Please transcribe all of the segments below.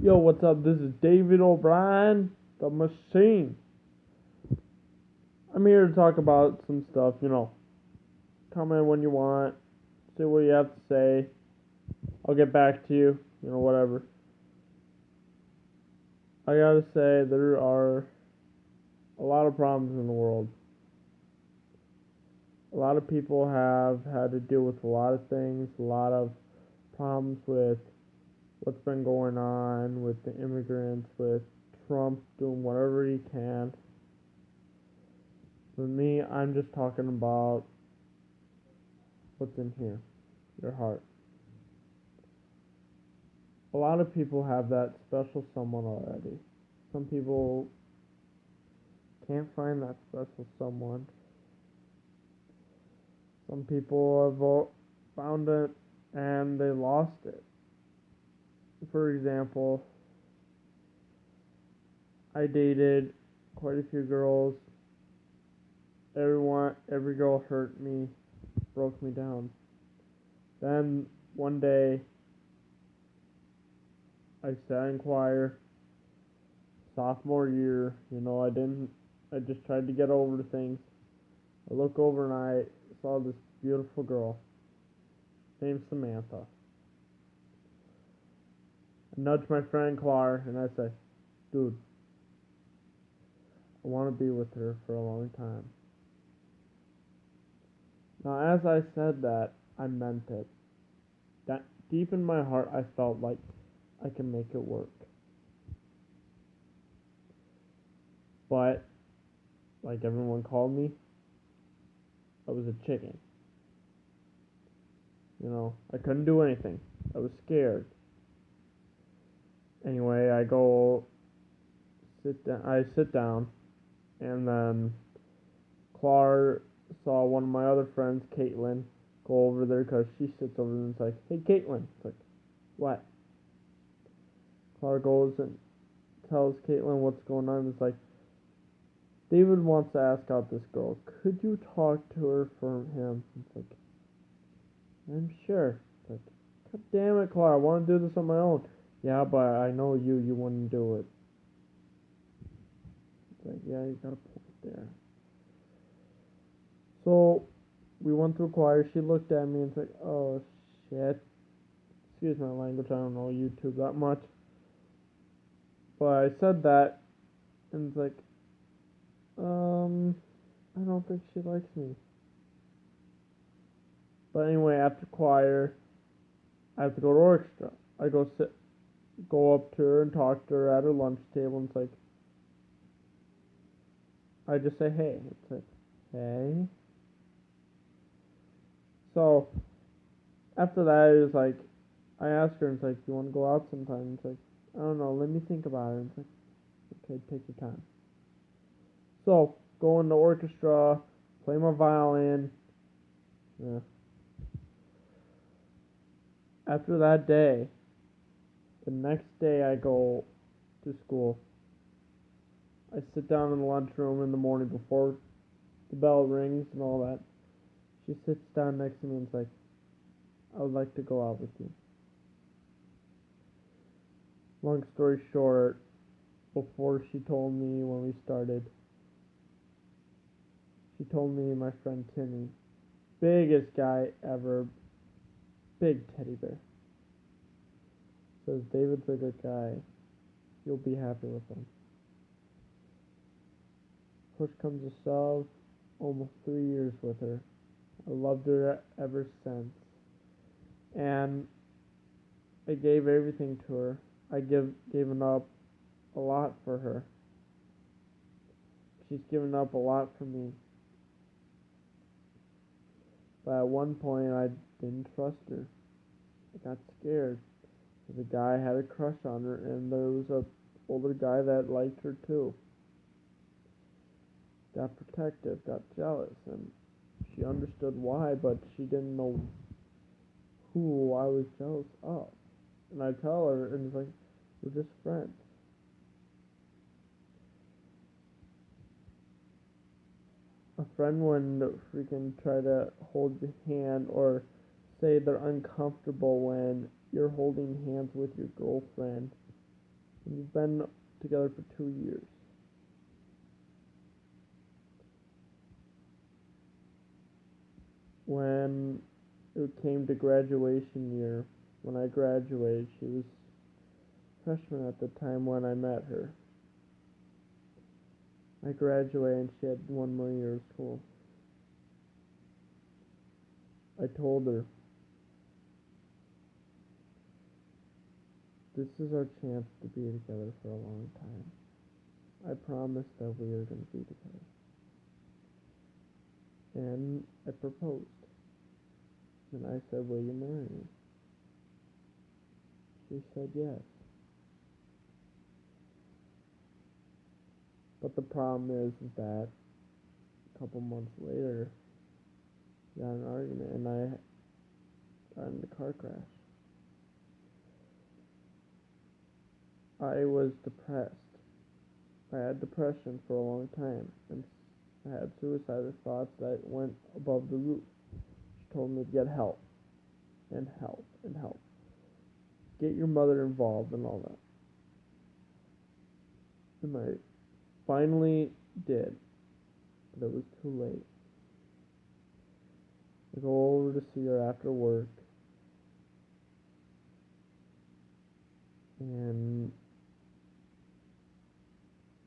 Yo, what's up? This is David O'Brien, the machine. I'm here to talk about some stuff. Comment when you want, say what you have to say. I'll get back to you, whatever. I gotta say, there are a lot of problems in the world. A lot of people have had to deal with a lot of things, a lot of problems with what's been going on with the immigrants, with Trump doing whatever he can. For me, I'm just talking about what's in here, your heart. A lot of people have that special someone already. Some people can't find that special someone. Some people have found it and they lost it. For example, I dated quite a few girls. Every girl hurt me, broke me down. Then one day, I sat in choir, sophomore year. I just tried to get over things. I look over and I saw this beautiful girl named Samantha. I nudged my friend Clark and I said, dude, I want to be with her for a long time. Now, as I said that, I meant it. That deep in my heart, I felt like I can make it work. But, like everyone called me, I was a chicken. I couldn't do anything. I was scared. Anyway, I sit down, and then Clark saw one of my other friends, Caitlin, go over there because she sits over there and it's like, hey, Caitlin. It's like, what? Clark goes and tells Caitlin what's going on. It's like, David wants to ask out this girl. Could you talk to her for him? It's like, I'm sure. It's like, God damn it, Clark, I want to do this on my own. Yeah, but I know you wouldn't do it. It's like, yeah, you got a point there. So, we went through choir. She looked at me and said, oh, shit. Excuse my language, I don't know YouTube that much. But I said that, and it's like, I don't think she likes me. But anyway, after choir, I have to go to orchestra. I go up to her and talk to her at her lunch table, and it's like, I just say, hey. It's like, hey. So, after that, it was like, I asked her, and it's like, you want to go out sometime? It's like, I don't know, let me think about it. It's like, okay, take your time. So, go in the orchestra, play my violin. Yeah. After that day, the next day I go to school. I sit down in the lunchroom in the morning before the bell rings and all that. She sits down next to me and is like, I would like to go out with you. Long story short, before she told me when we started, she told me my friend Timmy, biggest guy ever, big teddy bear, says David's a good guy, you'll be happy with him. Push comes to shove, almost 3 years with her. I loved her ever since. And I gave everything to her. I given up a lot for her. She's given up a lot for me. But at one point I didn't trust her. I got scared. The guy had a crush on her and there was a older guy that liked her too. Got protective, got jealous, and she understood why, but she didn't know who I was jealous of. And I tell her, and it's like, we're just friends. A friend wouldn't freaking try to hold your hand or say they're uncomfortable when you're holding hands with your girlfriend And you've been together for 2 years. When it came to graduation year, when I graduated, she was a freshman at the time when I met her. I graduated and she had 1 more year of school. I told her, this is our chance to be together for a long time. I promised that we were going to be together. And I proposed. And I said, will you marry me? She said yes. But the problem is that a couple months later, we got in an argument and I got in a car crash. I was depressed. I had depression for a long time, and I had suicidal thoughts that went above the roof. She told me to get help, and help, and help. Get your mother involved and all that. And I finally did, but it was too late. I go over to see her after work, and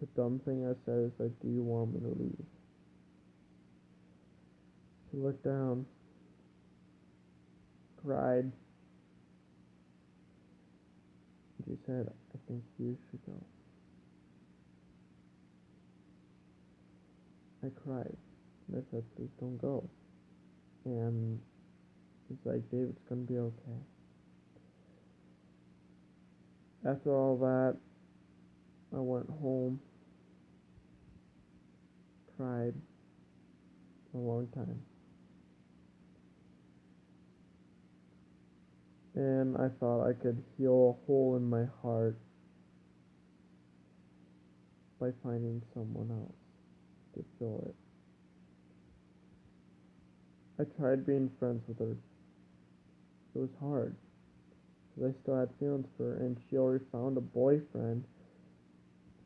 the dumb thing I said is like, do you want me to leave? She looked down, cried, and she said, I think you should go. I cried, and I said, please don't go. And she's like, Dave, it's gonna be okay. After all that, I went home, cried for a long time. And I thought I could heal a hole in my heart by finding someone else to fill it. I tried being friends with her. It was hard, because I still had feelings for her, and she already found a boyfriend,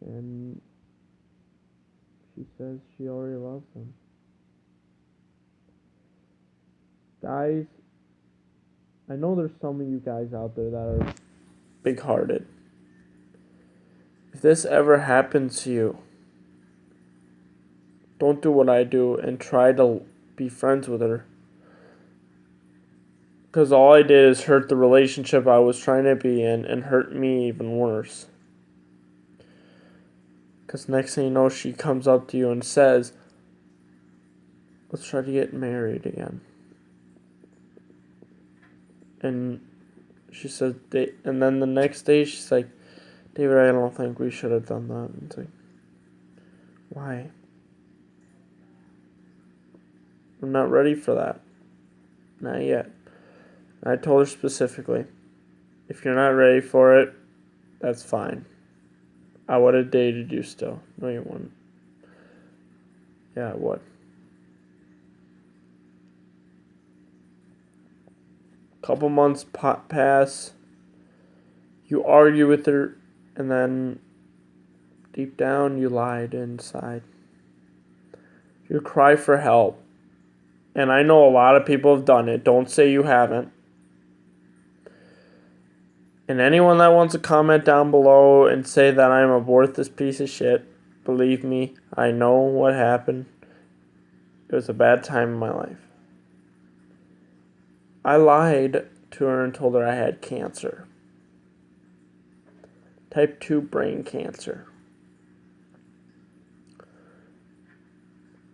and she says she already loves him. Guys, I know there's some of you guys out there that are big-hearted. If this ever happens to you, don't do what I do and try to be friends with her. Because all I did is hurt the relationship I was trying to be in and hurt me even worse. Because next thing you know, she comes up to you and says, let's try to get married again. And she says, and then the next day she's like, David, I don't think we should have done that. And it's like, why? I'm not ready for that. Not yet. And I told her specifically, if you're not ready for it, that's fine. I would have dated you still. No, you wouldn't. Yeah, I would. Couple months pass. You argue with her, and then deep down you lied inside. You cry for help. And I know a lot of people have done it. Don't say you haven't. And anyone that wants to comment down below and say that I'm a worthless piece of shit, believe me, I know what happened. It was a bad time in my life. I lied to her and told her I had cancer. Type 2 brain cancer.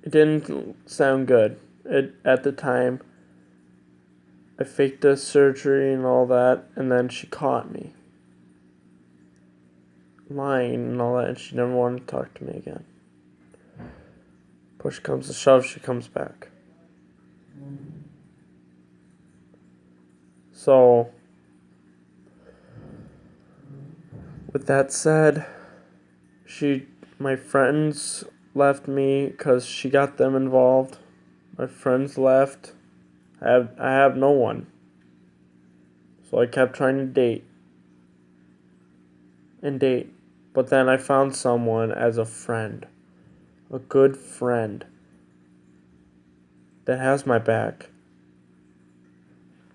It didn't sound good. At the time, I faked the surgery and all that, and then she caught me lying and all that, and she never wanted to talk to me again. Push comes to shove, she comes back. So, with that said, my friends left me because she got them involved. My friends left. I have no one. So I kept trying to date. and date. But then I found someone as a friend, a good friend that has my back,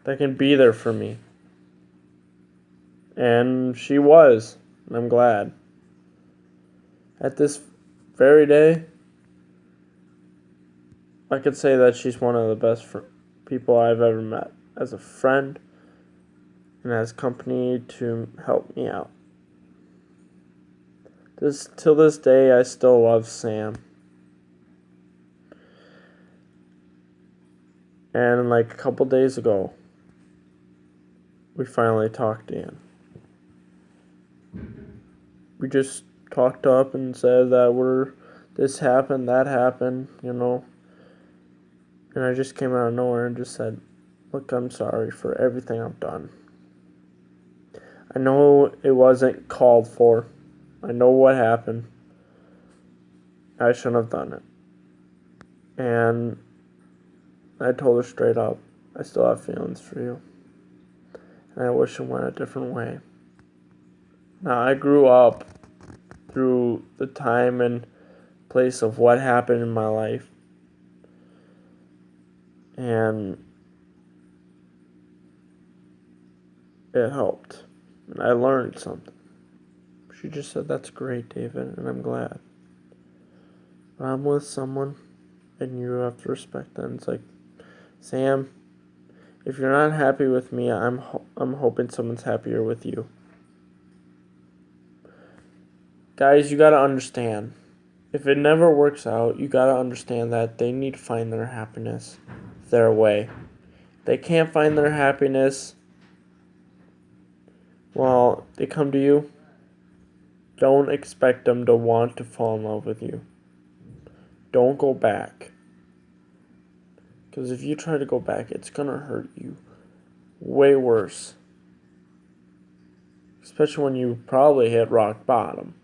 that can be there for me. And she was, and I'm glad. At this very day, I could say that she's one of the best people I've ever met as a friend and as company to help me out. Till this day, I still love Sam. And like a couple days ago, we finally talked again. We just talked up and said that this happened, that happened, And I just came out of nowhere and just said, look, I'm sorry for everything I've done. I know it wasn't called for. I know what happened. I shouldn't have done it. And I told her straight up, I still have feelings for you. And I wish it went a different way. Now, I grew up through the time and place of what happened in my life. And it helped. And I learned something. She just said, that's great, David, and I'm glad. But I'm with someone, and you have to respect them. It's like, Sam, if you're not happy with me, I'm hoping someone's happier with you. Guys, you gotta understand. If it never works out, you gotta understand that they need to find their happiness their way. If they can't find their happiness, well, they come to you. Don't expect them to want to fall in love with you. Don't go back. Because if you try to go back, it's going to hurt you way worse. Especially when you probably hit rock bottom.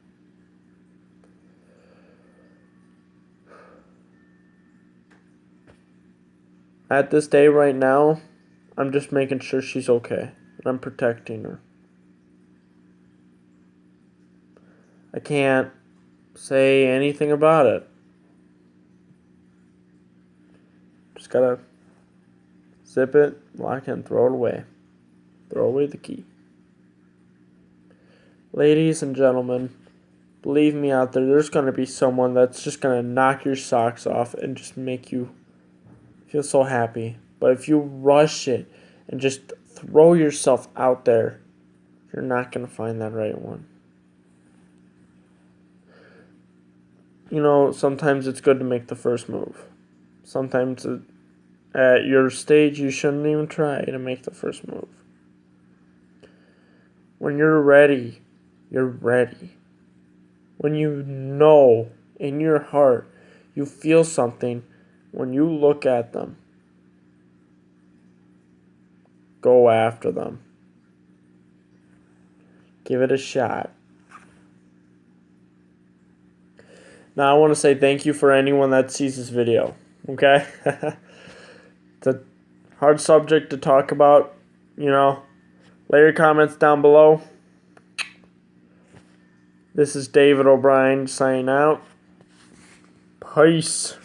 At this day right now, I'm just making sure she's okay. And I'm protecting her. I can't say anything about it. Just gotta zip it, lock it, and throw it away. Throw away the key. Ladies and gentlemen, believe me out there's gonna be someone that's just gonna knock your socks off and just make you feel so happy. But if you rush it and just throw yourself out there, you're not gonna find that right one. Sometimes it's good to make the first move. Sometimes at your stage, you shouldn't even try to make the first move. When you're ready, you're ready. When you know in your heart, you feel something, when you look at them, go after them. Give it a shot. Now, I want to say thank you for anyone that sees this video, okay? It's a hard subject to talk about, Lay your comments down below. This is David O'Brien signing out. Peace.